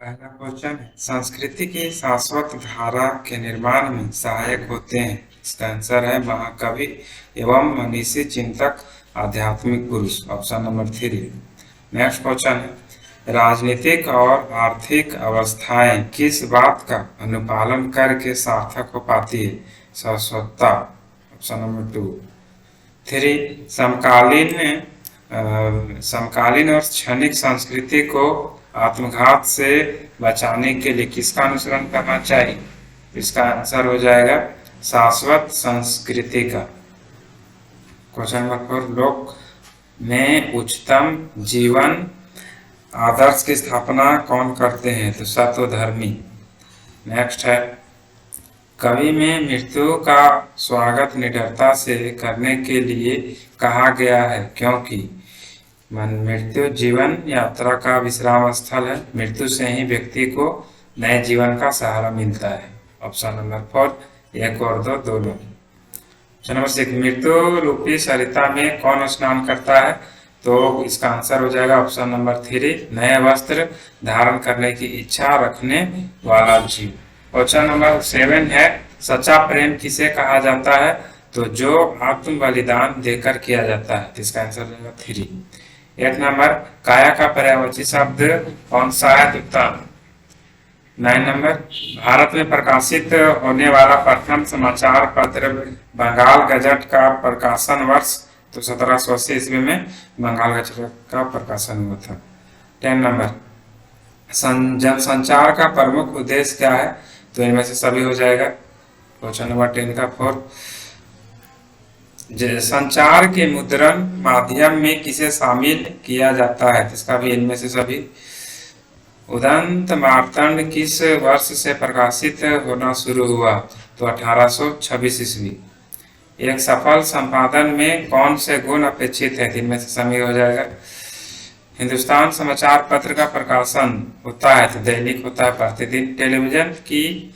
पहला क्वेश्चन है, संस्कृति की शाश्वत धारा के निर्माण में सहायक होते हैं। इसका आंसर है महाकवि एवं मनीषी चिंतक आध्यात्मिक पुरुष, ऑप्शन नंबर 3। नेक्स्ट क्वेश्चन है, राजनीतिक और आर्थिक अवस्थाएं किस बात का अनुपालन करके सार्थक हो पाती है? शाश्वतता, ऑप्शन नंबर 2। 3, समकालीन और क्षणिक संस्कृति को आत्मघात से बचाने के लिए किसका अनुसरण करना चाहिए? इसका आंसर हो जाएगा शाश्वत संस्कृति का। क्वेश्चन नंबर 4, लोक में उच्चतम जीवन आदर्श की स्थापना कौन करते हैं? तो सत्वधर्मी। नेक्स्ट है, कवि में मृत्यु का स्वागत निडरता से करने के लिए कहा गया है, क्योंकि मृत्यु जीवन यात्रा का विश्राम स्थल है। मृत्यु से ही व्यक्ति को नए जीवन का सहारा मिलता है। ऑप्शन नंबर 4, 1 और 2 दोनों। ऑप्शन नंबर 6, मृत्यु रूपी सरिता में कौन स्नान करता है? तो इसका आंसर हो जाएगा ऑप्शन नंबर 3, नए वस्त्र धारण करने की इच्छा रखने वाला जीव। क्वेश्चन नंबर 7 है, सच्चा प्रेम किसे कहा जाता है? तो जो आत्म बलिदान देकर किया जाता है। इसका आंसर हो जाएगा 3। 8 नंबर, काया का पर्यायवाची शब्द कौन सा है? उत्तर। 9 नंबर, भारत में प्रकाशित होने वाला प्रथम समाचार पत्र बंगाल गजट का प्रकाशन वर्ष? तो 1780 ईस्वी में बंगाल गजट का प्रकाशन हुआ था। 10 नंबर, जनसंचार का प्रमुख उद्देश्य क्या है? तो इनमें से सभी हो जाएगा। क्वेश्चन नंबर 10 का 4, संचार के मुद्रण माध्यम में किसे शामिल किया जाता है? इसका भी इनमें से सभी। उदंत मार्तंड किस वर्ष से प्रकाशित होना शुरू हुआ? तो 1826 ईस्वी। एक सफल संपादन में कौन से गुण अपेक्षित है? इनमें से सभी हो जाएगा। हिंदुस्तान समाचार पत्र का प्रकाशन होता है तो दैनिक होता है प्रतिदिन। टेलीविजन की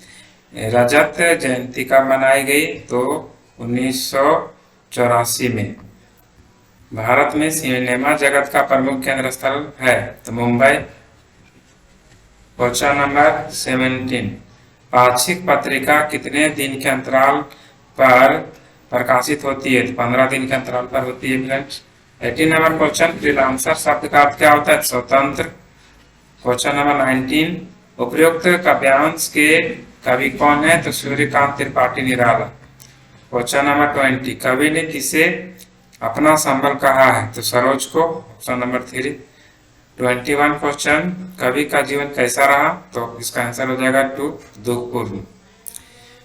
रजत जयंती कब मनाई गई? तो 1984 में। भारत में सिनेमा जगत का प्रमुख केंद्र स्थल है तो मुंबई। क्वेश्चन नंबर 17, पाक्षिक पत्रिका कितने दिन के अंतराल पर प्रकाशित होती है? तो 15 दिन के अंतराल पर होती है फ्रेंड्स। 18 नंबर क्वेश्चन, फ्रीलांसर शब्द का अर्थ क्या होता है? स्वतंत्र। क्वेश्चन नंबर 19, उपयुक्त काव्यांश के कवि कौन है? तो सूर्यकांत त्रिपाठी निराला। क्वेश्चन नंबर 20, कवि ने किसे अपना संबल कहा है? तो सरोज को। Option number 3। 21 क्वेश्चन, कवि का जीवन कैसा रहा? तो इसका आंसर हो जाएगा 2, दुखपूर्ण।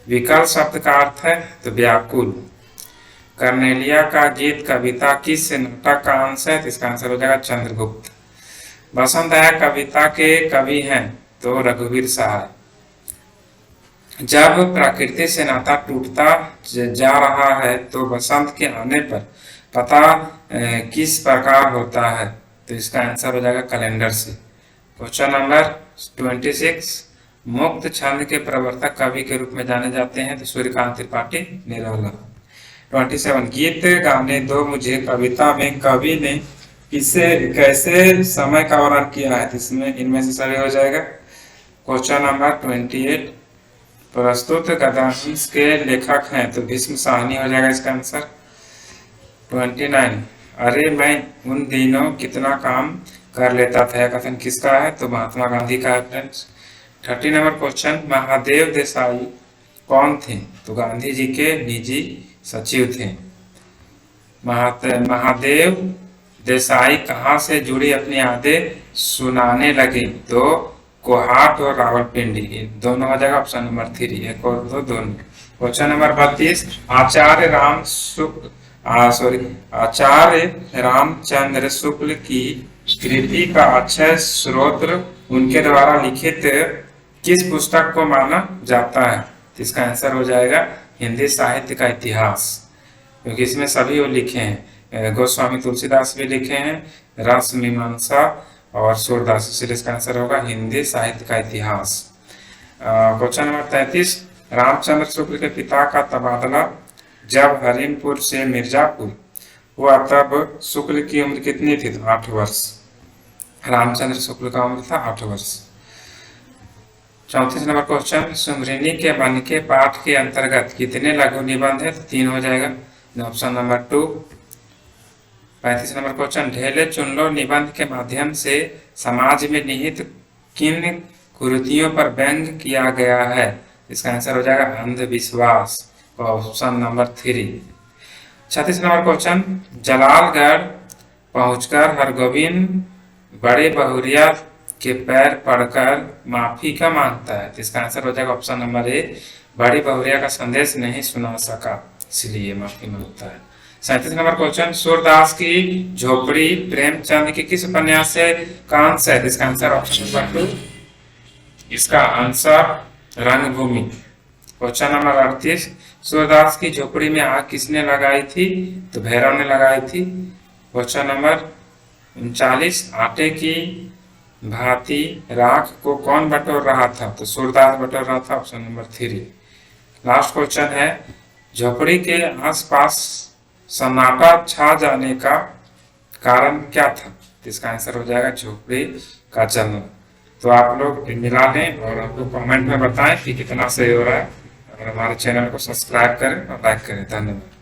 विकल शब्द का अर्थ है तो व्याकुल। कर्नेलिया का गीत कविता किस नाटक का अंश है? तो इसका आंसर हो जाएगा चंद्रगुप्त। बसंत आया कविता के कवि हैं तो रघुवीर सहाय। जब प्रकृति से नाता टूटता जा रहा है तो बसंत के आने पर पता किस प्रकार होता है? तो इसका आंसर हो जाएगा कैलेंडर से। क्वेश्चन नंबर 26, मुक्त छंद के प्रवर्तक कवि के रूप में जाने जाते हैं तो सूर्यकांत त्रिपाठी निराला। 27, गीत गाने दो मुझे कविता में कवि ने किसे कैसे समय का वर्णन किया है? इसमें इनमें से सभी हो जाएगा। क्वेश्चन नंबर 28, प्रस्तुत गद्यांश के लेखक हैं तो भीष्म साहनी हो जाएगा इसका आंसर। 29, अरे मैं उन दिनों कितना काम कर लेता था, यह कथन किसका है? तो महात्मा गांधी का है friends. 30 number question, Mahadev Desai कौन थे? तो गांधी जी के निजी सचिव थे। महादेव देसाई कहाँ से जुड़ी अपनी यादें सुनाने लगे? तो कोहाट और रावलपिंडी, दोनों हो जाएगा ऑप्शन नंबर 3, 1 और 2 दोनों। क्वेश्चन नंबर 32, आचार्य रामचंद्र शुक्ल की कृति का अक्षय स्रोत उनके द्वारा लिखित किस पुस्तक को माना जाता है? इसका आंसर हो जाएगा हिंदी साहित्य का इतिहास, क्योंकि इसमें सभी वो लिखे हैं। गोस्वामी तुलसीदास भी लिखे हैं, रस मीमांसा और सूरदास, इसलिए इसका आंसर होगा हिंदी साहित्य का इतिहास। क्वेश्चन नंबर 33, रामचंद्र शुक्ल के पिता का तबादला जब हरिमपुर से मिर्जापुर हुआ तब शुक्ल की उम्र कितनी थी? तो 8 वर्ष। रामचंद्र शुक्ल का उम्र था 8 वर्ष। 34 नंबर क्वेश्चन, सुमरिनी के मन के पाठ के अंतर्गत कितने लघु निबंध है? तो 3 हो जाएगा, ऑप्शन नंबर 2। 35 नंबर क्वेश्चन, ढेले चुन लो निबंध के माध्यम से समाज में निहित किन कुरीतियों पर व्यंग किया गया है? इसका आंसर हो जाएगा अंधविश्वास, option number 3। 36 number question, Jalalgarh पहुंचकर हरगोविंद बड़े बहुरिया के पैर पड़कर माफी का मांगता है। तो इसका आंसर हो जाएगा ऑप्शन नंबर 1, बड़ी बहुरिया का संदेश नहीं सुना सका इसलिए माफी मांगता है। 37 नंबर क्वेश्चन, सूरदास की झोपड़ी प्रेमचंद के किस उपन्यास से का अंश है? इसका आंसर ऑप्शन नंबर 2, इसका आंसर रंगभूमि। क्वेश्चन नंबर 38, सूरदास की झोपड़ी में आग किसने लगाई थी? तो भैरव ने लगाई थी। क्वेश्चन नंबर 39, आटे की भांति राख को कौन बटोर रहा था? तो सूरदास बटोर रहा था, ऑप्शन नंबर 3। लास्ट क्वेश्चन है, झोपड़ी के आसपास सन्नाटा छा जाने का कारण क्या था? इसका आंसर हो जाएगा झोपड़ी का जलना। तो आप लोग मिला लें और हमको कमेंट में बताएं कि कितना सही हो रहा है, और हमारे चैनल को सब्सक्राइब करें और लाइक करें। धन्यवाद।